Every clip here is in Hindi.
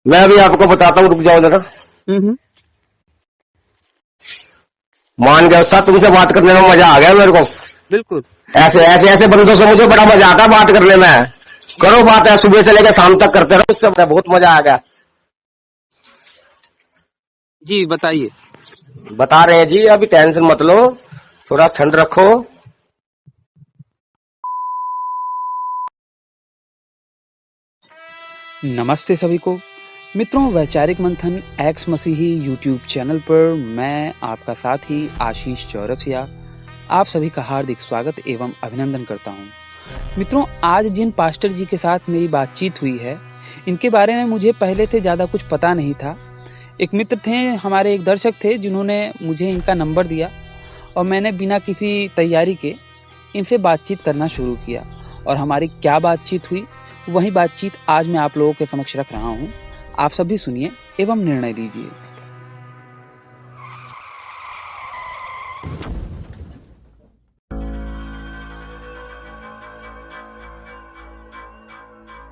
मैं अभी आपको बताता हूँ, रुक जाओ जरा। मान गया उस्ताद, तुमसे बात करने में मजा आ गया मेरे को। बिल्कुल ऐसे ऐसे ऐसे बंदों से मुझे बड़ा मजा आता है बात करने में। करो बात है, सुबह से लेकर शाम तक करते रहो, उससे बहुत मजा आ गया। जी बताइए। बता रहे हैं जी, अभी टेंशन मत लो, थोड़ा ठंड रखो। नमस्ते सभी को मित्रों, वैचारिक मंथन एक्स मसीही यूट्यूब चैनल पर मैं आपका साथी आशीष चौरसिया आप सभी का हार्दिक स्वागत एवं अभिनंदन करता हूं। मित्रों, आज जिन पास्टर जी के साथ मेरी बातचीत हुई है, इनके बारे में मुझे पहले से ज़्यादा कुछ पता नहीं था। एक मित्र थे, हमारे एक दर्शक थे, जिन्होंने मुझे इनका नंबर दिया और मैंने बिना किसी तैयारी के इनसे बातचीत करना शुरू किया। और हमारी क्या बातचीत हुई, वही बातचीत आज मैं आप लोगों के समक्ष रख रहा हूं। आप सभी सुनिए एवं निर्णय लीजिए।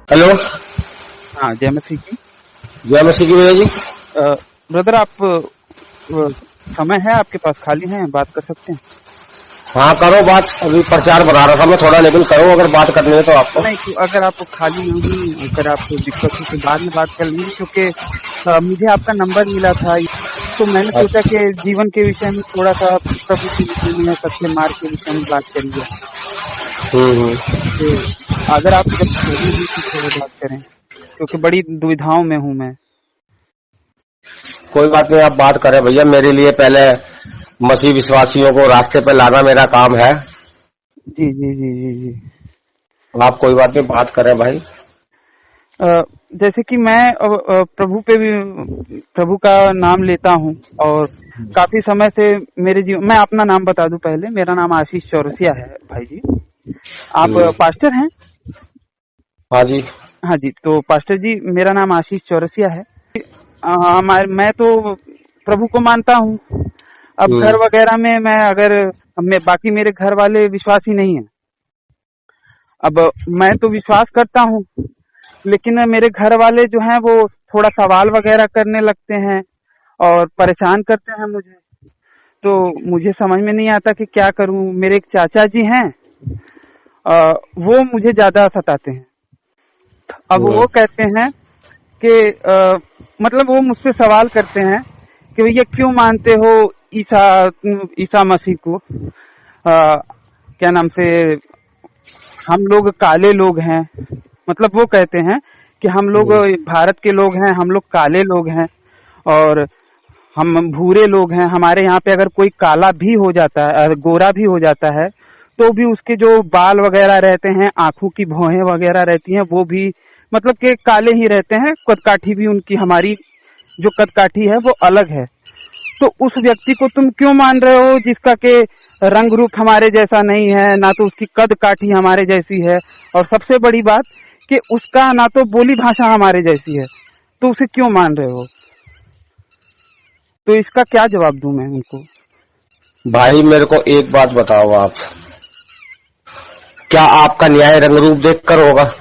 हेलो। हाँ, जय मसीह की। जय मसीह की भैया जी। ब्रदर, आप समय है आपके पास, खाली हैं, बात कर सकते हैं? हाँ करो बात, अभी प्रचार बना रहा था मैं थोड़ा, लेकिन करो अगर बात करनी है तो आपको। नहीं, तो अगर आप खाली होंगी, अगर आपको दिक्कत हो तो बाद में बात कर लेंगे, क्योंकि मुझे आपका नंबर मिला था, तो मैंने सोचा कि जीवन के विषय में थोड़ा सा, प्रभु के विषय में, सत्य मार्ग के विषय में बात करेंगे। तो अगर आप जब छोड़ी हुई तो थोड़ा बात करें, क्योंकि बड़ी दुविधाओं में हूँ मैं। कोई बात नहीं, आप बात करें भैया। मेरे लिए पहले मसीह विश्वासियों को रास्ते पर लाना मेरा काम है। जी जी जी जी जी। आप कोई बात नहीं, बात करें भाई। जैसे कि मैं प्रभु पे भी, प्रभु का नाम लेता हूँ और काफी समय से मेरे जीवन, मैं अपना नाम बता दूं पहले, मेरा नाम आशीष चौरसिया है भाई जी। आप पास्टर हैं? हाँ जी। हाँ जी, तो पास्टर जी मेरा नाम आशीष चौरसिया है। मैं तो प्रभु को मानता हूँ। अब घर वगैरह में मैं बाकी मेरे घर वाले विश्वासी नहीं है। अब मैं तो विश्वास करता हूँ, लेकिन मेरे घर वाले जो हैं वो थोड़ा सवाल वगैरह करने लगते हैं और परेशान करते हैं मुझे। तो मुझे समझ में नहीं आता कि क्या करूं। मेरे एक चाचा जी हैं, वो मुझे ज्यादा सताते हैं। अब वो कहते हैं कि मतलब वो मुझसे सवाल करते हैं कि भैया क्यों मानते हो ईसा मसीह को, क्या नाम से, हम लोग काले लोग हैं। मतलब वो कहते हैं कि हम लोग भारत के लोग हैं, हम लोग काले लोग हैं और हम भूरे लोग हैं। हमारे यहाँ पे अगर कोई काला भी हो जाता है, गोरा भी हो जाता है, तो भी उसके जो बाल वगैरह रहते हैं, आंखों की भौहें वगैरह रहती हैं, वो भी मतलब कि काले ही रहते हैं। कदकाठी भी उनकी, हमारी जो कदकाठी है वो अलग है। तो उस व्यक्ति को तुम क्यों मान रहे हो जिसका के रंग रूप हमारे जैसा नहीं है, ना तो उसकी कद काठी हमारे जैसी है, और सबसे बड़ी बात कि उसका ना तो बोली भाषा हमारे जैसी है, तो उसे क्यों मान रहे हो? तो इसका क्या जवाब दूं मैं उनको? भाई मेरे को एक बात बताओ आप, क्या आपका न्याय रंग रूप देखकर होगा?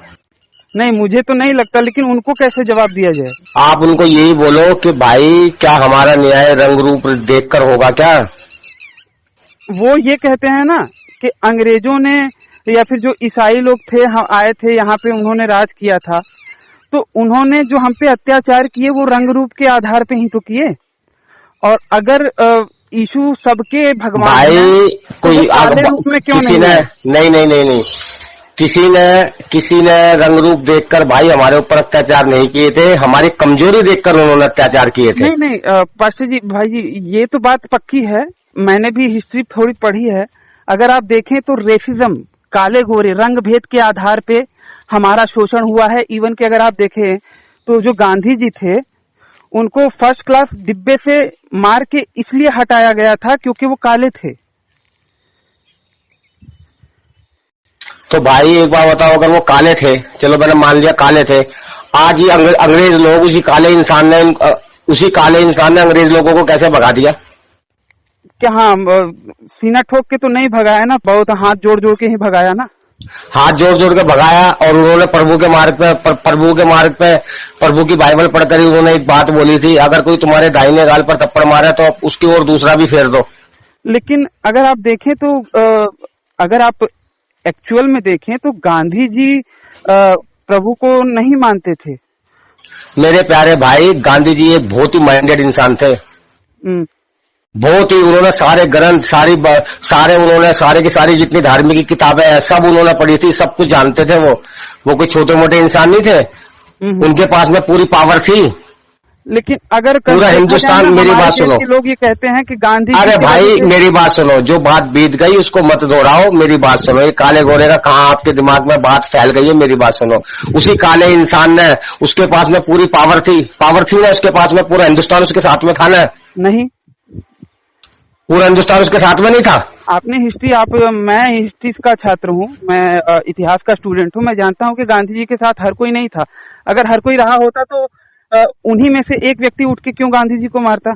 नहीं, मुझे तो नहीं लगता, लेकिन उनको कैसे जवाब दिया जाए? आप उनको यही बोलो कि भाई क्या हमारा न्याय रंग रूप देखकर होगा क्या? वो ये कहते हैं ना कि अंग्रेजों ने या फिर जो ईसाई लोग थे, हम आए थे यहाँ पे, उन्होंने राज किया था, तो उन्होंने जो हम पे अत्याचार किए वो रंग रूप के आधार पे ही तो किए। और अगर यीशु सबके भगवान भाई कोई काले रूप में क्यों किसी ने नहीं किसी ने रंग रूप देखकर भाई हमारे ऊपर अत्याचार नहीं किए थे, हमारी कमजोरी देखकर उन्होंने अत्याचार किए थे। नहीं पास्टर जी, भाई जी, ये तो बात पक्की है, मैंने भी हिस्ट्री थोड़ी पढ़ी है। अगर आप देखें तो रेसिज्म, काले गोरे रंग भेद के आधार पे हमारा शोषण हुआ है। इवन कि अगर आप देखें तो जो गांधी जी थे, उनको फर्स्ट क्लास डिब्बे से मार के इसलिए हटाया गया था क्योंकि वो काले थे। तो भाई एक बात बताओ, अगर वो काले थे, चलो मैंने मान लिया काले थे, आज ये अंग्रेज लोग, उसी काले इंसान ने अंग्रेज लोगों को कैसे भगा दिया? क्या हाँ, सीना ठोक के तो नहीं भगाया ना, बहुत हाथ जोड़ जोड़ के ही भगाया ना। हाथ जोड़ जोड़ के भगाया और उन्होंने प्रभु के मार्ग पे प्रभु की बाइबल पढ़कर ही उन्होंने एक बात बोली थी, अगर कोई तुम्हारे दाहिने गाल पर थप्पड़ मारे तो उसकी ओर दूसरा भी फेर दो। लेकिन अगर आप देखें तो अगर आप एक्चुअल में देखें तो गांधी जी प्रभु को नहीं मानते थे। मेरे प्यारे भाई, गांधी जी एक बहुत ही माइंडेड इंसान थे। बहुत ही, उन्होंने सारे ग्रंथ सारे की सारी जितनी धार्मिक किताबें हैं सब उन्होंने पढ़ी थी, सब कुछ जानते थे। वो कोई छोटे मोटे इंसान नहीं थे, उनके पास में पूरी पावर थी। लेकिन अगर पूरा हिंदुस्तान, मेरी बात सुनो, लोग ये कहते हैं कि गांधी, अरे भाई मेरी बात सुनो, जो बात बीत गई उसको मत दोहराओ, मेरी बात सुनो। ये काले गोरे का कहाँ आपके दिमाग में बात फैल गई है, मेरी बात सुनो। उसी काले इंसान ने, उसके पास में पूरी पावर थी ना, उसके पास में पूरा हिंदुस्तान उसके साथ में था ना? नहीं, पूरा हिंदुस्तान उसके साथ में नहीं था। आपने हिस्ट्री, मैं हिस्ट्री का छात्र हूँ, मैं इतिहास का स्टूडेंट हूँ, मैं जानता हूँ कि गांधी जी के साथ हर कोई नहीं था। अगर हर कोई रहा होता तो उन्हीं में से एक व्यक्ति उठ के क्यों गांधी जी को मारता?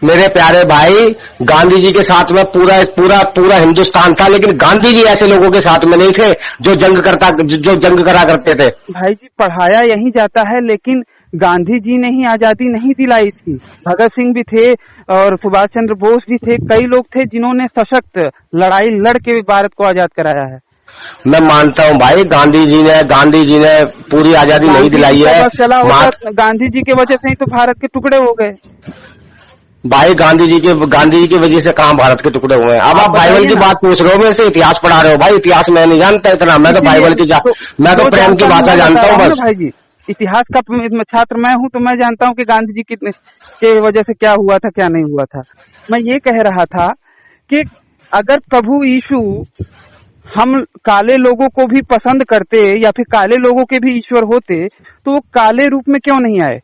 मेरे प्यारे भाई, गांधी जी के साथ में पूरा हिंदुस्तान था, लेकिन गांधी जी ऐसे लोगों के साथ में नहीं थे जो जंग करा करते थे। भाई जी, पढ़ाया यही जाता है, लेकिन गांधी जी ने ही आजादी नहीं दिलाई थी। भगत सिंह भी थे और सुभाष चंद्र बोस भी थे, कई लोग थे जिन्होंने सशक्त लड़ाई लड़ के भारत को आजाद कराया है। मैं मानता हूँ भाई, गांधी जी ने पूरी आजादी नहीं दिलाई है। गांधी जी की वजह से ही तो भारत के टुकड़े हो गए। भाई गांधी जी की वजह से कहाँ भारत के टुकड़े हुए हैं? अब आप बाइबल की बात पूछ रहे हो, मेरे से इतिहास पढ़ा रहे हो। भाई इतिहास मैं नहीं जानता इतना, मैं तो बाइबल की मैं तो प्रेम की भाषा जानता हूँ बस। भाई जी, इतिहास का छात्र मैं हूँ, तो मैं जानता हूँ कि गांधी जी के वजह से क्या हुआ था, क्या नहीं हुआ था। मैं ये कह रहा था कि अगर प्रभु यीशु हम काले लोगों को भी पसंद करते या फिर काले लोगों के भी ईश्वर होते, तो वो काले रूप में क्यों नहीं आए?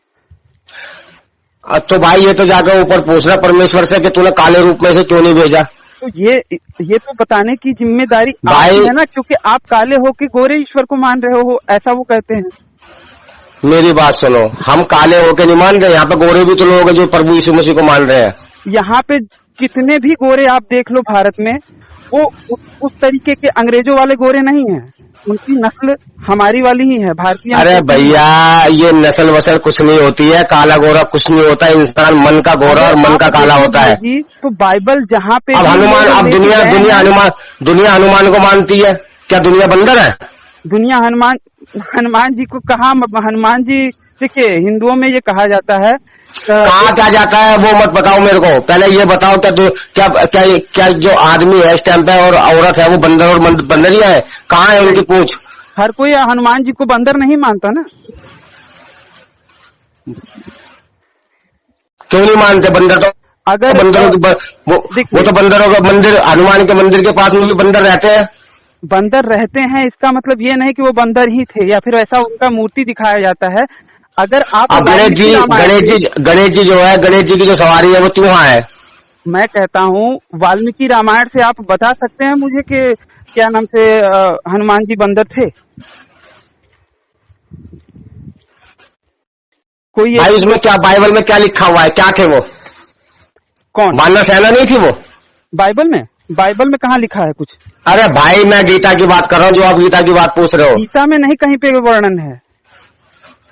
तो भाई ये तो जाकर ऊपर पूछ रहा परमेश्वर से कि तूने काले रूप में से क्यों नहीं भेजा। तो ये तो बताने की जिम्मेदारी आपकी है ना, क्योंकि आप काले होके गोरे ईश्वर को मान रहे हो, ऐसा वो कहते हैं। मेरी बात सुनो, हम काले होके नहीं मान रहे, यहाँ पे गोरे भी तो लोग हैं जो प्रभु यीशु मसीह को मान रहे हैं। यहाँ पे कितने भी गोरे आप देख लो भारत में, वो उस तरीके के अंग्रेजों वाले गोरे नहीं हैं, उनकी नस्ल हमारी वाली ही है, भारतीय। अरे भैया, ये नस्ल वसल कुछ नहीं होती है, काला गोरा कुछ नहीं होता है, इंसान मन का गोरा और मन का काला होता है। तो बाइबल जहाँ पे अब हनुमान, अब दुनिया हनुमान को मानती है क्या? दुनिया बंदर है? दुनिया हनुमान जी को कहा? हनुमान जी, देखिए हिंदुओं में ये कहा जाता है, कहा क्या जाता है वो मत बताओ मेरे को, पहले ये बताओ क्या जो आदमी है इस टाइम पे और औरत है वो बंदर और बंदरिया है? कहाँ है उनकी पूंछ? हर कोई हनुमान जी को बंदर नहीं मानता ना। क्यों नहीं मानते? बंदर तो अगर बंदरों वो तो बंदरों का मंदिर, हनुमान के मंदिर के पास में भी बंदर रहते हैं। बंदर रहते हैं, इसका मतलब ये नहीं कि वो बंदर ही थे या फिर ऐसा उनका मूर्ति दिखाया जाता है। अगर आप गणेश जी जो है, गणेश जी की जो सवारी है वो क्यों है? मैं कहता हूँ वाल्मीकि रामायण से आप बता सकते हैं मुझे कि क्या नाम से हनुमान जी बंदर थे? कोई भाई उसमें क्या, बाइबल में क्या लिखा हुआ है? क्या थे वो? कौन? वानर सेना नहीं थी वो? बाइबल में कहाँ लिखा है कुछ? अरे भाई मैं गीता की बात कर रहा हूँ, जो आप गीता की बात पूछ रहे हो। गीता में नहीं कहीं पे वर्णन है।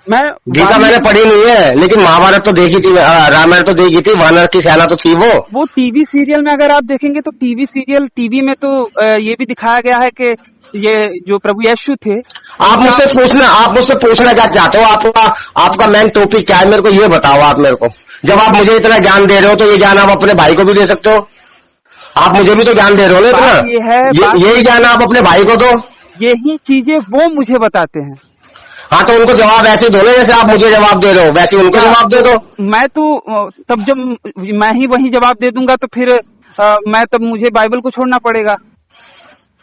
मैं गीता मैंने पढ़ी नहीं है, लेकिन महाभारत तो देखी थी, रामायण तो देखी थी, वानर की सेना तो थी वो टीवी सीरियल में अगर आप देखेंगे तो टीवी में तो ये भी दिखाया गया है कि ये जो प्रभु यीशु थे। आप मुझसे पूछना क्या चाहते हो? आपका मेन टॉपिक क्या है? मेरे को ये बताओ आप मेरे को। जब आप मुझे इतना ज्ञान दे रहे हो तो ये ज्ञान आप अपने भाई को भी दे सकते हो। आप मुझे भी तो ज्ञान दे रहे हो ना इतना, यही ज्ञान आप अपने भाई को दो। यही चीजें वो मुझे बताते हैं। हाँ तो उनको जवाब ऐसे दो ना, जैसे आप मुझे जवाब दे रहे हो वैसे उनको जवाब दे दो। मैं तो तब जब मैं ही वही जवाब दे दूंगा तो फिर तब मुझे बाइबल को छोड़ना पड़ेगा।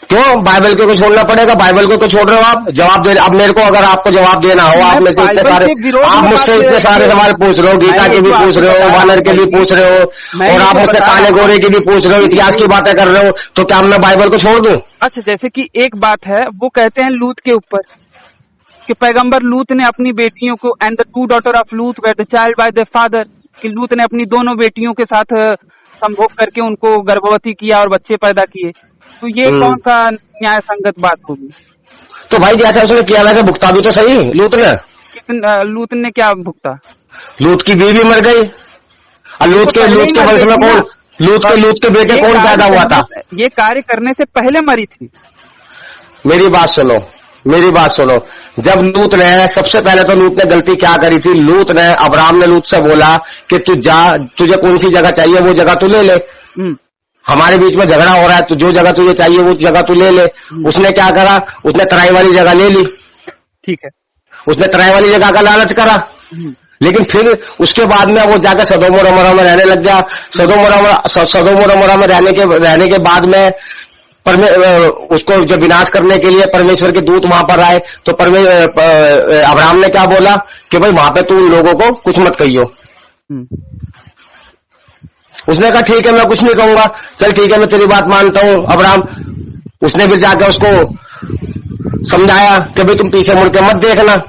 क्यों बाइबल को छोड़ना पड़ेगा? बाइबल को छोड़ रहे हो आप? जवाब दे, अब मेरे को अगर आपको जवाब देना हो, आप में से इतने सारे, आप मुझसे इतने सारे सवाल पूछ रहे हो, गीता के भी पूछ रहे हो, वानर के भी पूछ रहे हो, और आप मुझसे काले गोरे की भी पूछ रहे हो, इतिहास की बातें कर रहे हो, तो क्या मैं बाइबल को छोड़ दूं? अच्छा, जैसे कि एक बात है, वो कहते हैं लूत के ऊपर कि पैगंबर लूत ने अपनी बेटियों को, एंड द 2 daughters ऑफ लूत were the child by the father, कि लूत ने अपनी दोनों बेटियों के साथ संभोग करके उनको गर्भवती किया और बच्चे पैदा किए, तो ये कौन सा न्याय संगत बात होगी? तो भाई जैसा उसने किया वैसे भुगता भी तो सही लूत ने। लूत ने क्या भुगता? लूत की बीवी मर गई और लूत के वंश में कौन, लूत के बेटे कौन पैदा हुआ था? ये कार्य करने से पहले मरी थी। मेरी बात सुनो, जब लूत ने, सबसे पहले तो लूत ने गलती क्या करी थी, लूत ने, अब्राम ने लूत से बोला कि तू जा, तुझे कौन सी जगह चाहिए वो जगह तू ले ले, हमारे बीच में झगड़ा हो रहा है, तो जो जगह तुझे चाहिए वो जगह तू ले ले। उसने क्या करा, उसने तराई वाली जगह ले ली, ठीक है, उसने तराई वाली जगह का लालच करा, लेकिन फिर उसके बाद में वो जाकर सदोम और अमोरा में रहने लग गया। सदोम और अमोरा में रहने के बाद में उसको जो विनाश करने के लिए परमेश्वर के दूत वहां पर आए, तो अब्राहम ने क्या बोला कि भाई वहां पे तू उन लोगों को कुछ मत कहियो। उसने कहा ठीक है मैं कुछ नहीं कहूंगा, चल ठीक है मैं तेरी बात मानता हूं अब्राहम। उसने फिर जाकर उसको समझाया कि भाई तुम पीछे मुड़ के मत देखना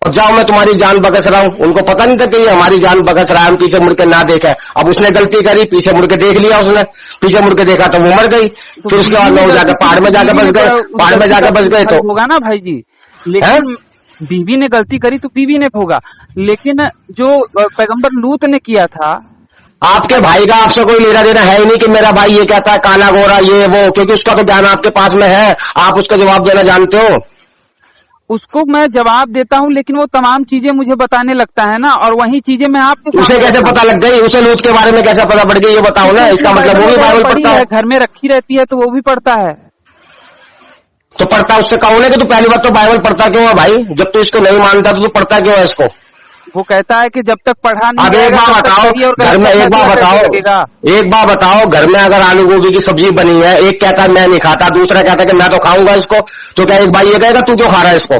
और जाओ, मैं तुम्हारी जान बकस रहा हूं। उनको पता नहीं था कि ये हमारी जान बकस रहा है, हम पीछे मुड़ के ना देखे। अब उसने गलती करी, पीछे मुड़ के देख लिया, उसने पीछे मुड़ के देखा तो वो मर गई। फिर उसके बाद वो जाकर पहाड़ में जाकर बस गए, तो होगा ना भाई जी। लेकिन बीवी ने गलती करी तो बीवी ने भोगा, लेकिन जो पैगंबर लूत ने किया था, आपके भाई का आपसे कोई लेना देना है ही नहीं कि मेरा भाई ये कहता है काला गोरा ये वो, क्योंकि उसका तो ज्ञान आपके पास में है, आप उसका जवाब देना जानते हो। उसको मैं जवाब देता हूँ, लेकिन वो तमाम चीजें मुझे बताने लगता है ना, और वही चीजें मैं आपके उसे कैसे पता लग गई, उसे लूत के बारे में कैसे पता पड़ गई ये बताओ ना। इसका मतलब वो भी बाइबल पढ़ता है, घर में रखी रहती है तो वो भी पढ़ता है। तो पढ़ता उससे कहो ना कि तू पहली बात तो बाइबल पढ़ता क्यों है भाई, जब तू इसको नहीं मानता तो तू पढ़ता क्यों है इसको? वो कहता है कि जब तक पढ़ा नहीं। अब एक बार बताओ, घर में एक बार बताओ, घर में अगर आलू गोभी की सब्जी बनी है, एक कहता है मैं नहीं खाता, दूसरा कहता है कि मैं तो खाऊंगा इसको, तो क्या एक भाई ये कहेगा तू क्यों खा रहा है इसको?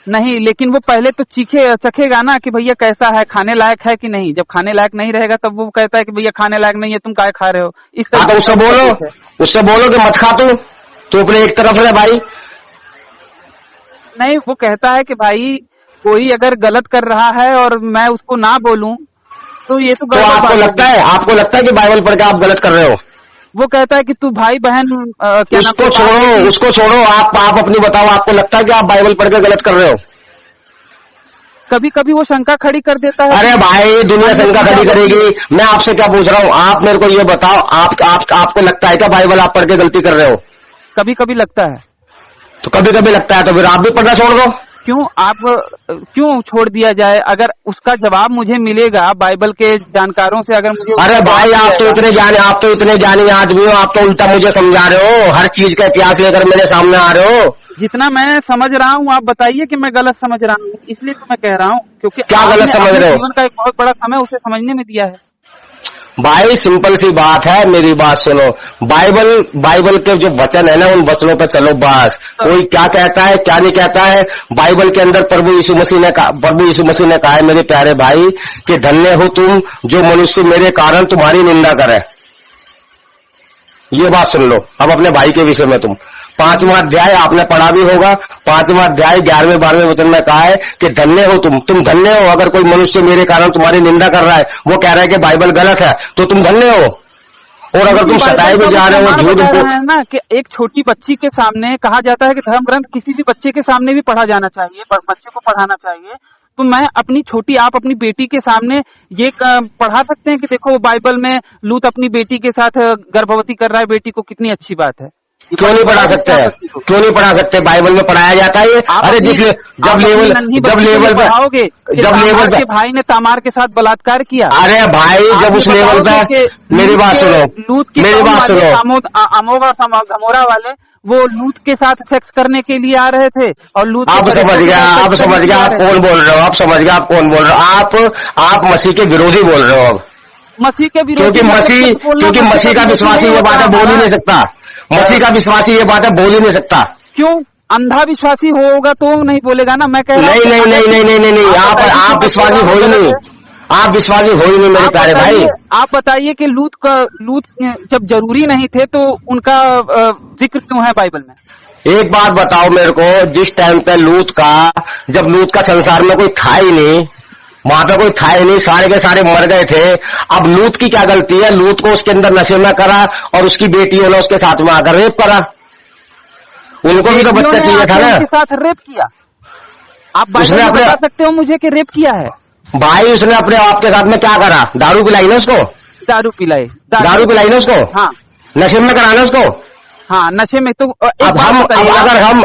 नहीं, लेकिन वो पहले तो चखेगा ना कि भैया कैसा है, खाने लायक है कि नहीं। जब खाने लायक नहीं रहेगा तब वो कहता है कि भैया खाने लायक नहीं है, तुम काय खा रहे हो। इस तरह तो उससे बोलो कि मत खा तू अपने एक तरफ रहे भाई। नहीं, वो कहता है कि भाई कोई अगर गलत कर रहा है और मैं उसको ना बोलूं तो ये तो आपको लगता है कि बाइबल पढ़ के आप गलत कर रहे हो? वो कहता है कि तू भाई बहन उसको छोड़ो, आप अपनी बताओ, आपको लगता है कि आप बाइबल पढ़ के गलत कर रहे हो? कभी कभी वो शंका खड़ी कर देता है। अरे भाई दुनिया शंका खड़ी करेगी, मैं आपसे क्या पूछ रहा हूँ, आप मेरे को ये बताओ, आपको लगता है क्या बाइबल आप पढ़ के गलती कर रहे हो? कभी कभी लगता है। तो कभी कभी लगता है तो फिर आप भी पढ़ना छोड़ दो। क्यों छोड़ दिया जाए? अगर उसका जवाब मुझे मिलेगा बाइबल के जानकारों से, अगर मुझे। अरे भाई आप तो इतने ज्ञानी आदमी हो, आप तो उल्टा मुझे समझा रहे हो, हर चीज का इतिहास लेकर मेरे सामने आ रहे हो। जितना मैं समझ रहा हूँ आप बताइए कि मैं गलत समझ रहा हूँ, इसलिए तो मैं कह रहा हूँ क्योंकि क्या गलत समझ रहे हो? जीवन का एक बहुत बड़ा समय उसे समझने में दिया है। भाई सिंपल सी बात है, मेरी बात सुनो, बाइबल के जो वचन है ना उन वचनों पे चलो बस। कोई क्या कहता है क्या नहीं कहता है, बाइबल के अंदर प्रभु यीशु मसीह ने कहा है मेरे प्यारे भाई कि धन्य हो तुम जो मनुष्य मेरे कारण तुम्हारी निंदा करे। ये बात सुन लो अब अपने भाई के विषय में। तुम 5वां अध्याय आपने पढ़ा भी होगा, 5वां अध्याय 11वें-12वें वचन में कहा है कि धन्य हो तुम धन्य हो अगर कोई मनुष्य मेरे कारण तुम्हारी निंदा कर रहा है, वो कह रहा है कि बाइबल गलत है, तो तुम धन्य हो। और अगर तुम सताए भी जा रहे हो, झूठ है ना कि एक छोटी बच्ची के सामने कहा जाता है कि धर्म ग्रंथ किसी भी बच्चे के सामने भी पढ़ा जाना चाहिए, बच्चे को पढ़ाना चाहिए। तो मैं आप अपनी बेटी के सामने ये पढ़ा सकते हैं कि देखो बाइबल में लूत अपनी बेटी के साथ गर्भवती कर रहा है बेटी को, कितनी अच्छी बात है। क्यों नहीं पढ़ा सकते हैं? क्यों नहीं पढ़ा सकते? बाइबल में पढ़ाया जाता है। अरे जब लेवल पे भाई ने तामार के साथ बलात्कार किया। अरे भाई जब उस लेवल पे, मेरी बात सुनो, गमोरा वाले वो लूत के साथ सेक्स करने के लिए आ रहे थे और लूत। आप समझ गया आप कौन बोल रहे हो, आप समझ गया आप कौन बोल रहे हो। आप मसीह के विरोधी बोल रहे हो अब। मसीह के विरोधी क्योंकि मसीह का विश्वासी ये बात बोल ही नहीं सकता। मसीह का विश्वासी ये बात बोल ही नहीं सकता। क्यों? अंधा विश्वासी होगा तो नहीं बोलेगा ना। मैं कह रहा हूँ नहीं, आप विश्वासी हो ही नहीं, आप विश्वासी हो ही नहीं मेरे प्यारे भाई। आप बताइए कि लूत जब जरूरी नहीं थे तो उनका जिक्र क्यों है बाइबल में? एक बात बताओ मेरे को, जिस टाइम पे जब लूत का संसार में कोई था ही नहीं, वहां पे कोई था ही नहीं, सारे के सारे मर गए थे। अब लूत की क्या गलती है? लूत को उसके अंदर नशे में करा और उसकी बेटियों ने उसके साथ में आकर रेप करा, उनको भी तो बच्चा चाहिए था ना। उसके साथ रेप किया? आप बाइबल में बता सकते हो मुझे कि रेप किया है? भाई उसने अपने आप के साथ में क्या करा? दारू पिलाई ना उसको, दारू पिलाई ना उसको, हाँ नशे में कराना उसको, हाँ नशे में। तो अब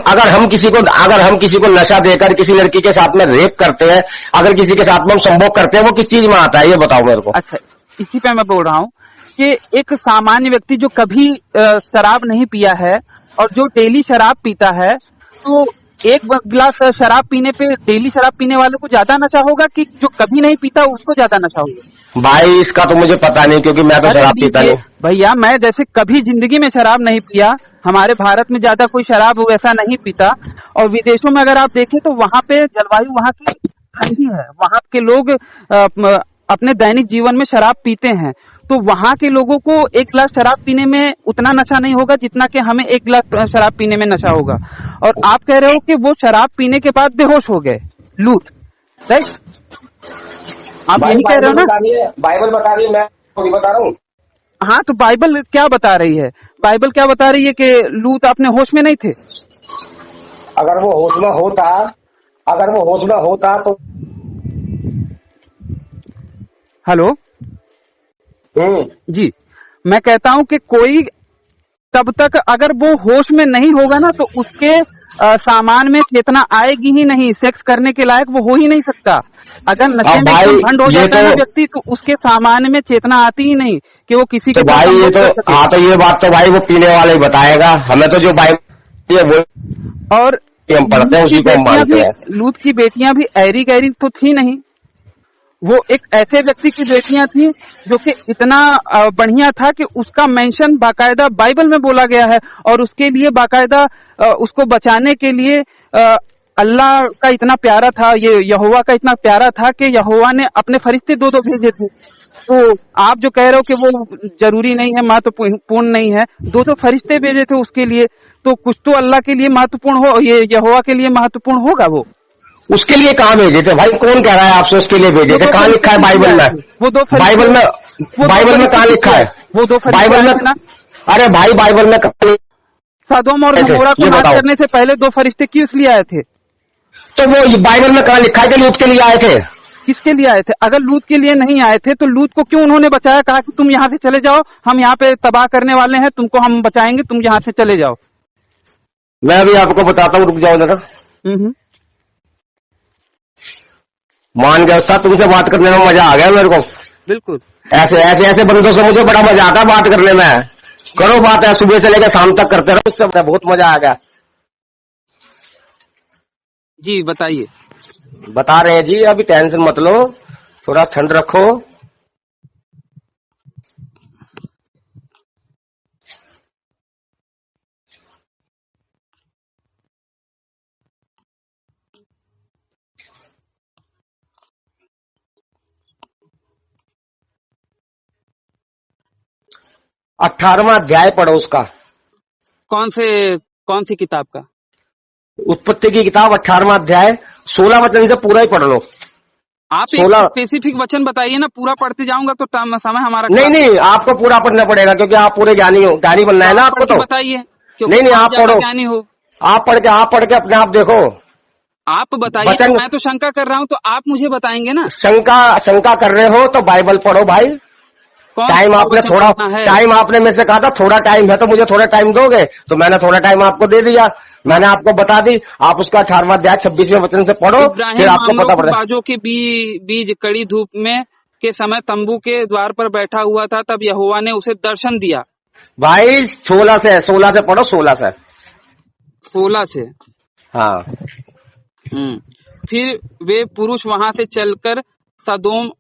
अगर हम किसी को नशा देकर किसी लड़की के साथ में रेप करते हैं, अगर किसी के साथ में हम संभोग करते हैं, वो किस चीज में आता है ये बताओ मेरे को। अच्छा, इसी पे मैं बोल रहा हूँ कि एक सामान्य व्यक्ति जो कभी शराब नहीं पिया है और जो डेली शराब पीता है, तो एक गिलास शराब पीने पे डेली शराब पीने वाले को ज्यादा नशा होगा कि जो कभी नहीं पीता उसको ज्यादा नशा होगा? भाई इसका तो मुझे पता नहीं, क्योंकि मैं तो शराब पीता नहीं भैया। मैं जैसे कभी जिंदगी में शराब नहीं पिया, हमारे भारत में ज्यादा कोई शराब वैसा नहीं पीता, और विदेशों में अगर आप देखें तो वहाँ पे जलवायु वहाँ की ठंडी है, वहाँ के लोग अपने दैनिक जीवन में शराब पीते हैं, तो वहाँ के लोगों को एक गिलास शराब पीने में उतना नशा नहीं होगा जितना कि हमें एक गिलास शराब पीने में नशा होगा। और आप कह रहे हो कि वो शराब पीने के बाद बेहोश हो गए, लूत, राइट? आप यही कह रहे हो ना? बाइबल बता रही है, मैं थोड़ी बता रहा हूँ। हाँ, तो बाइबल क्या बता रही है? बाइबल क्या बता रही है कि लूत अपने होश में नहीं थे? अगर वो होश में होता तो। हेलो जी, मैं कहता हूं कि कोई तब तक अगर वो होश में नहीं होगा ना, तो उसके सामान में चेतना आएगी ही नहीं, सेक्स करने के लायक वो हो ही नहीं सकता। अगर नशे में एकदम भंड हो जाता है ना व्यक्ति, तो उसके सामान में चेतना आती ही नहीं कि वो किसी के भाई ये तो हाँ, तो ये बात तो भाई वो पीने वाला ही बताएगा हमें, तो जो बाइबल है वो और हम पढ़ते हैं उसी को हम मानते हैं। लूत की बेटियां भी ऐरी गैरी तो थी नहीं, वो एक ऐसे व्यक्ति की बेटियां थी जो कि इतना बढ़िया था कि उसका मेंशन बाकायदा बाइबल में बोला गया है, और उसके लिए बाकायदा उसको बचाने के लिए अल्लाह का इतना प्यारा था, ये यहोवा का इतना प्यारा था कि यहोवा ने अपने फरिश्ते दो भेजे थे। तो आप जो कह रहे हो कि वो जरूरी नहीं है, महत्वपूर्ण नहीं है, दो फरिश्ते भेजे थे उसके लिए, तो कुछ तो अल्लाह के लिए महत्वपूर्ण हो, ये यहोवा के लिए महत्वपूर्ण होगा। वो उसके लिए कहाँ भेजे थे भाई? कौन कह रहा है आपसे उसके लिए भेजे थे? कहाँ लिखा है बाइबल में? वो दो बाइबल में कहाँ लिखा है? वो दो बाइबल में ना? अरे भाई बाइबल में सदोम और गमोरा को नाश करने से पहले दो फरिश्ते किस लिए आए थे? तो वो बाइबल में कहाँ लिखा है कि लूत के लिए आए थे? किसके लिए आए थे? अगर लूत के लिए नहीं आए थे तो लूत को क्यों उन्होंने बचाया? कहा कि तुम यहाँ से चले जाओ, हम यहाँ पे तबाह करने वाले हैं, तुमको हम बचाएंगे, तुम यहाँ से चले जाओ। मैं अभी आपको बताता हूँ, रुक जाओ जरा। मान गया था, तुमसे बात करने में मजा आ गया मेरे को। बिल्कुल, ऐसे बंदों से मुझे बड़ा मजा आता है बात करने में। करो बात है, सुबह से लेकर शाम तक करते रहो, उससे बहुत मजा आ गया। जी बताइए। बता रहे हैं जी, अभी टेंशन मत लो, थोड़ा ठंड रखो। अठारहवां अध्याय पढ़ो उसका। कौन सी किताब का? उत्पत्ति की किताब 18वां अध्याय 16 वचन से पूरा ही पढ़ लो। आप एक स्पेसिफिक वचन बताइए ना, पूरा पढ़ते जाऊंगा तो समय हमारा नहीं, आपको पूरा पढ़ना पड़ेगा क्योंकि आप पूरे ज्ञानी हो, ज्ञानी बनना है ना आपको। तो बताइए। नहीं, आप पढ़ो, ज्ञानी हो, आप पढ़ के अपने आप देखो। आप बताइए, मैं तो शंका कर रहा हूँ, तो आप मुझे बताएंगे ना। शंका कर रहे हो तो बाइबल पढ़ो भाई। टाइम आपने मेरे से कहा था थोड़ा टाइम है, तो मुझे थोड़ा टाइम दोगे, तो मैंने थोड़ा टाइम आपको दे दिया, मैंने आपको बता दी। आप उसका 18वां अध्याय 26वें वचन से पढ़ो, फिर आपको पता पड़ेगा। बाजों के बीज कड़ी धूप में के समय तंबू के द्वार पर बैठा हुआ था, तब यहोवा ने उसे दर्शन दिया। भाई 16 से पढ़ो, 16 से। हाँ। फिर वे पुरुष वहां से चलकर सदोम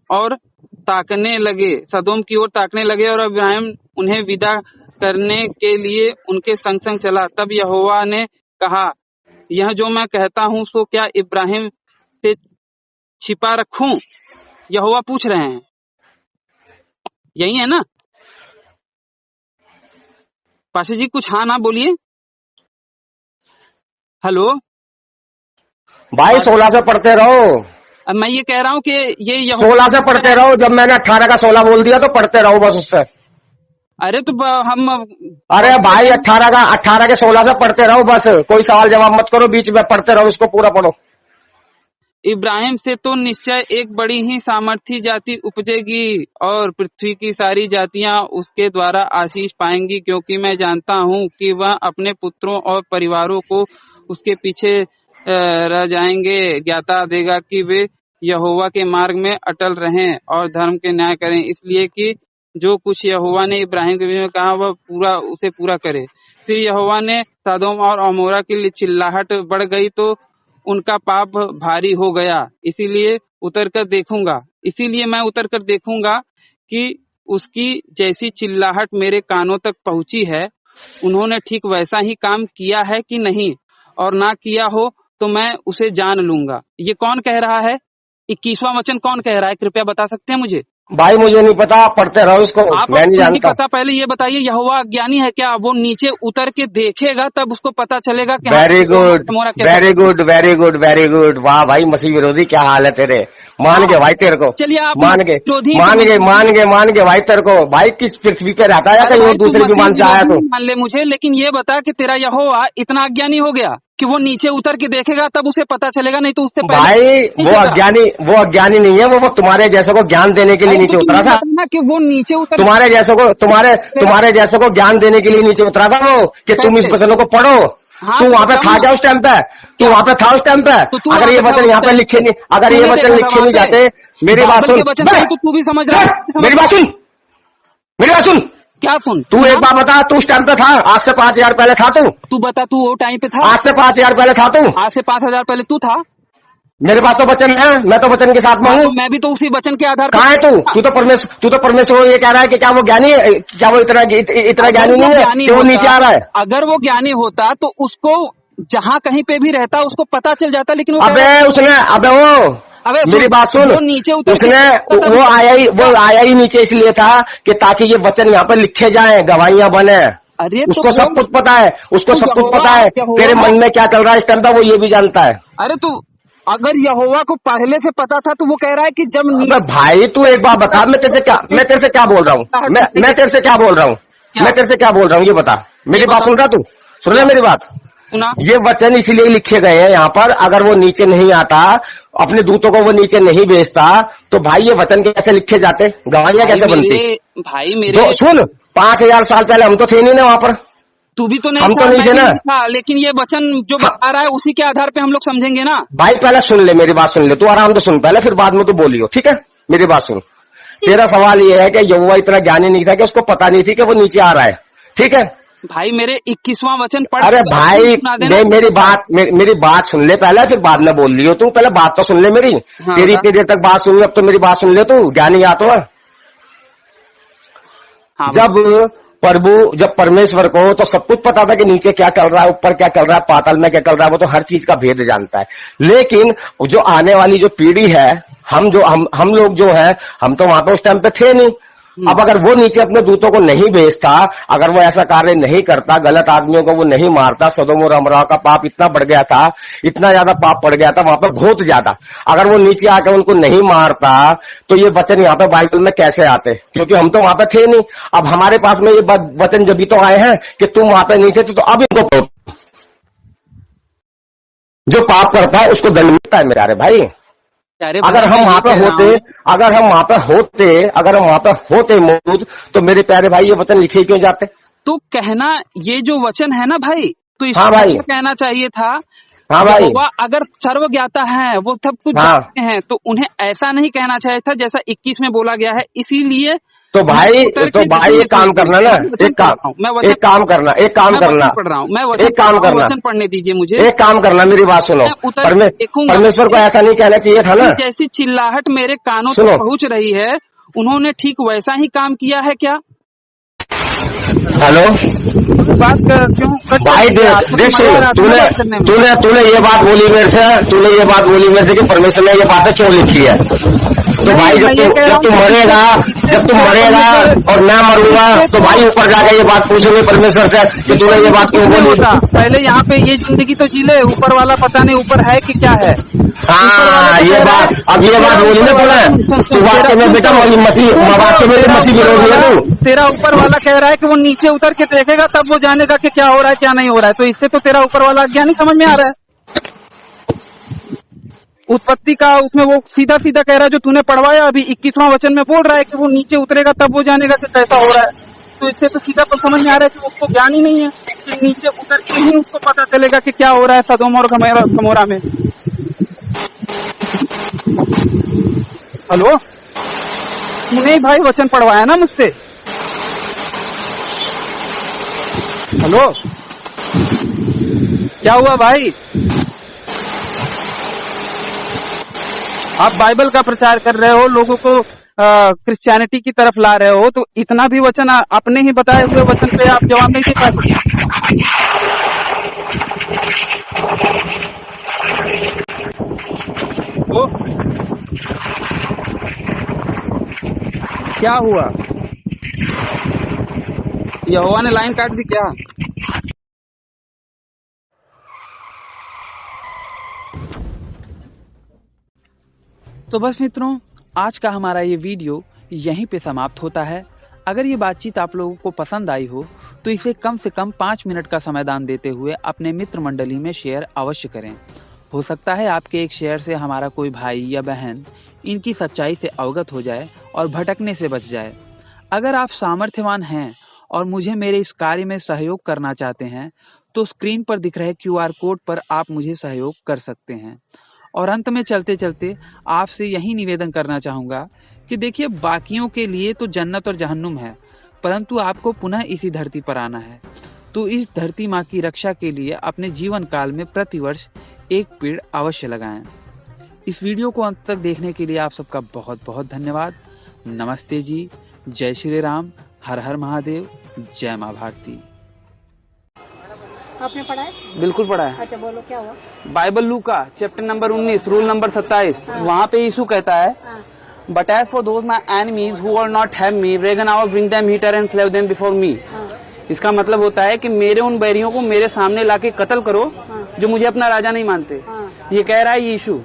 की ओर ताकने लगे, और इब्राहिम उन्हें विदा करने के लिए उनके संग संग चला। तब यहोवा ने कहा, यह जो मैं कहता हूँ सो क्या इब्राहिम से छिपा रखूं? यहोवा पूछ रहे हैं, यही है ना पाशा जी? कुछ हाँ ना बोलिए। हेलो भाई, 16 से पढ़ते रहो। अब मैं ये कह रहा हूँ कि ये 16 से पढ़ते रहो, जब मैंने 18 का 16 बोल दिया तो पढ़ते रहो बस उससे। अरे तो हम अरे भाई 18 के 16 से पढ़ते रहो बस, कोई सवाल जवाब मत करो, बीच में पढ़ते रहो, इसको पूरा पढ़ो। इब्राहिम से तो निश्चय एक बड़ी ही सामर्थी जाति उपजेगी और पृथ्वी की सारी जातियां उसके द्वारा आशीष पाएंगी, क्योंकि मैं जानता हूं कि वह अपने पुत्रों और परिवारों को उसके पीछे रह जाएंगे, ज्ञाता देगा कि वे यहोवा के मार्ग में अटल रहें और धर्म के न्याय करें, इसलिए कि जो कुछ यहोवा ने इब्राहिम के विषय में कहा वह उसे पूरा करे। फिर यहोवा ने सदोम और अमोरा के लिए चिल्लाहट बढ़ गई तो उनका पाप भारी हो गया, इसीलिए मैं उतर कर देखूंगा कि उसकी जैसी चिल्लाहट मेरे कानों तक पहुंची है, उन्होंने ठीक वैसा ही काम किया है कि नहीं, और ना किया हो तो मैं उसे जान लूंगा। ये कौन कह रहा है? 21वां वचन कौन कह रहा है? कृपया बता सकते हैं मुझे? भाई मुझे नहीं पता, पढ़ते रहो इसको, मैं नहीं जानता। पता, पहले ये बताइए, यहोवा अज्ञानी है क्या? वो नीचे उतर के देखेगा तब उसको पता चलेगा कि very good, very good, very good, very good. वाह भाई मसीह विरोधी, क्या हाल है तेरे, मान गए भाई तेरे को। चलिए आप मान गए भाई तेरे को। भाई किस पृथ्वी पे रहता है, कहीं दूसरे विमान से आया तो मान ले मुझे, लेकिन ये बता कि तेरा यहोवा इतना अज्ञानी हो गया कि वो नीचे उतर के देखेगा तब उसे पता चलेगा, नहीं तो उससे पहले। भाई वो अज्ञानी नहीं है, वो तुम्हारे जैसे को ज्ञान देने के लिए नीचे उतरा था कि वो नीचे उतर तुम्हारे जैसे को ज्ञान देने के लिए नीचे उतरा था वो, कि तुम इस वचनों को पढ़ो। तू वहाँ पे था क्या उस टाइम पे? तू वहाँ पे था उस टाइम पे? अगर ये वचन यहाँ पे लिखे नहीं, अगर ये वचन लिखे नहीं जाते, मेरी बात सुन, तो तू भी समझ रहा है। मेरी बात सुन। क्या सुन? तू एक बात बता, तू उस टाइम पे था? आज से 5000 पहले था तू बता, तू वो टाइम पे था? आज से 5000 पहले था तू? आज से 5000 पहले तू था? मेरे पास तो वचन है, मैं तो वचन के साथ में हूँ। मैं भी तो उसी वचन के आधार पर। कहाँ है तू तो परमेश्वर ये कह रहा है कि क्या वो ज्ञानी है? क्या वो इतना ज्ञानी नहीं है कि वो नीचे आ रहा है? अगर वो ज्ञानी होता तो उसको जहाँ कहीं पे भी रहता उसको पता चल जाता, लेकिन मेरी बात सुन, नीचे वो आया ही नीचे इसलिए था कि ताकि ये वचन यहाँ पर लिखे जाए, गवाहियां बने। अरे उसको सब कुछ पता है, तेरे मन में क्या चल रहा है इस टाइम पे वो ये भी जानता है। अरे तो अगर यहोवा को पहले से पता था तो वो कह रहा है कि जब भाई तू एक बात बता, मैं तेरे से क्या बोल रहा हूँ? मैं तेरे से क्या बोल रहा हूँ ये बता। मेरी बात सुन रहा तू? सुन रहा मेरी बात? ये वचन इसलिए लिखे गए हैं यहाँ पर, अगर वो नीचे नहीं आता, अपने दूतों को वो नीचे नहीं भेजता, तो भाई ये वचन कैसे लिखे जाते, गवाहियां कैसे बनती? भाई मेरे सुन, 5000 साल पहले हम तो थे नहीं ना वहाँ पर, तू भी तो नहीं, हम तो नहीं थे ना। लेकिन ये वचन जो बता रहा है उसी के आधार पे हम लोग समझेंगे ना। भाई पहले सुन ले, मेरी बात सुन ले, तू आराम से सुन पहले, फिर बाद में तू बोलियो, ठीक है? मेरी बात सुन, तेरा सवाल ये है कि यहोवा इतना ज्ञानी नहीं था कि उसको पता नहीं थी कि वो नीचे आ रहा है, ठीक है? भाई मेरे 21वां वचन पढ़। अरे भाई मेरी बात सुन ले पहले, फिर बाद में बोल लियो। तू पहले बात तो सुन ले मेरी। हाँ, तेरी इतनी देर तक बात सुन ली, अब तो मेरी बात सुन ले तू, ज्ञानी या तो है। हाँ, जब परमेश्वर को तो सब कुछ पता था कि नीचे क्या चल रहा है, ऊपर क्या चल रहा है, पाताल में क्या चल रहा है, वो तो हर चीज का भेद जानता है। लेकिन जो आने वाली जो पीढ़ी है, हम लोग जो है, हम तो वहां पे उस टाइम पे थे नहीं। अब अगर वो नीचे अपने दूतों को नहीं भेजता, अगर वो ऐसा कार्य नहीं करता, गलत आदमियों को वो नहीं मारता, सदोम और अमोरा का पाप इतना बढ़ गया था, इतना ज्यादा पाप पड़ गया था वहां पर, बहुत ज्यादा। अगर वो नीचे आकर उनको नहीं मारता तो ये वचन यहाँ पे बाइबल में कैसे आते? क्योंकि हम तो वहां पे थे नहीं। अब हमारे पास में ये वचन जब भी तो आए हैं कि तुम वहां पे नहीं थे, तो अब इनको जो पाप करता है उसको दंड मिलता है मेरे भाई। अगर हम वहां पे होते मौजूद, तो मेरे प्यारे भाई ये वचन लिखे क्यों जाते? तो कहना ये जो वचन है ना भाई, तो इसको हाँ भाई कहना चाहिए था। हाँ भाई, अगर सर्वज्ञाता है, वो सब कुछ जानते हैं, तो उन्हें ऐसा नहीं कहना चाहिए था जैसा 21 में बोला गया है। इसीलिए तो भाई एक काम करना ना, एक काम करना पढ़ रहा हूँ मैं, वचन पढ़ने दीजिए मुझे। एक काम करना, मेरी बात सुनो, परमेश्वर को ऐसा नहीं कहना चाहिए था ना। जैसी चिल्लाहट मेरे कानों तक पहुँच रही है, उन्होंने ठीक वैसा ही काम किया है क्या? हेलो, बात क्यों भाई देख, तूने ये बात बोली मेरे से कि परमेश्वर ने ये बातें क्यों लिखी है? तो भाई जब तू मरेगा और मैं मरूंगा, तो भाई ऊपर जाकर ये बात पूछोगे परमेश्वर से कि तूने ये बात क्यों बोली? पहले यहाँ पे ये जिंदगी तो जी ले, ऊपर वाला पता नहीं ऊपर है कि क्या है। हाँ, ये बात अब ये बात बोली ना तूने, वाक्य में बेटा मसीह वाक्य में मसीह विरोधी है तू। तेरा ऊपर वाला कह रहा है कि वो नीचे उतर के देखेगा तब वो जानेगा कि क्या हो रहा है क्या नहीं हो रहा है, तो इससे तो तेरा ऊपर वाला ज्ञान नहीं समझ में आ रहा है। उत्पत्ति का उसमें वो सीधा सीधा कह रहा है जो तूने पढ़वाया अभी 21वां वचन में बोल रहा है कि वो नीचे उतरेगा तब वो जानेगा कि कैसा हो रहा है, तो इससे तो सीधा तो समझ में आ रहा है कि उसको ज्ञान ही नहीं है कि नीचे उतर के ही उसको पता चलेगा कि क्या हो रहा है सदोम और गमोरा में। हेलो, तूने भाई वचन पढ़वाया ना मुझसे। हेलो, क्या हुआ भाई? आप बाइबल का प्रचार कर रहे हो, लोगों को क्रिश्चियनिटी की तरफ ला रहे हो, तो इतना भी वचन अपने ही बताए हुए वचन पे आप जवाब नहीं दे पाते। ओ, क्या हुआ? यहोवा ने लाइन काट दी क्या? तो बस मित्रों, आज का हमारा ये वीडियो यहीं पे समाप्त होता है। अगर ये बातचीत आप लोगों को पसंद आई हो तो इसे कम से कम 5 मिनट का समाधान देते हुए अपने मित्र मंडली में शेयर अवश्य करें। हो सकता है आपके एक शेयर से हमारा कोई भाई या बहन इनकी सच्चाई से अवगत हो जाए और भटकने से बच जाए। अगर आप सामर्थ्यवान हैं और मुझे मेरे इस कार्य में सहयोग करना चाहते हैं तो स्क्रीन पर दिख रहे QR कोड पर आप मुझे सहयोग कर सकते हैं। और अंत में चलते चलते आपसे यही निवेदन करना चाहूंगा कि देखिए, बाकियों के लिए तो जन्नत और जहन्नुम है, परंतु आपको पुनः इसी धरती पर आना है। तो इस धरती माँ की रक्षा के लिए अपने जीवन काल में प्रतिवर्ष एक पेड़ अवश्य लगाएं। इस वीडियो को अंत तक देखने के लिए आप सबका बहुत बहुत धन्यवाद। नमस्ते जी, जय श्री राम, हर हर महादेव, जय माँ भारती। आपने पढ़ा है? बिल्कुल पढ़ा है। अच्छा बोलो क्या हुआ? बाइबल लूका चैप्टर नंबर 19 रूल नंबर 27 वहाँ पे यीशु कहता है, but as for those my enemies who are not have me reign I will bring them hither and slay them before me. इसका मतलब होता है कि मेरे उन बैरियों को मेरे सामने लाके कत्ल करो जो मुझे अपना राजा नहीं मानते। ये कह रहा है यीशु।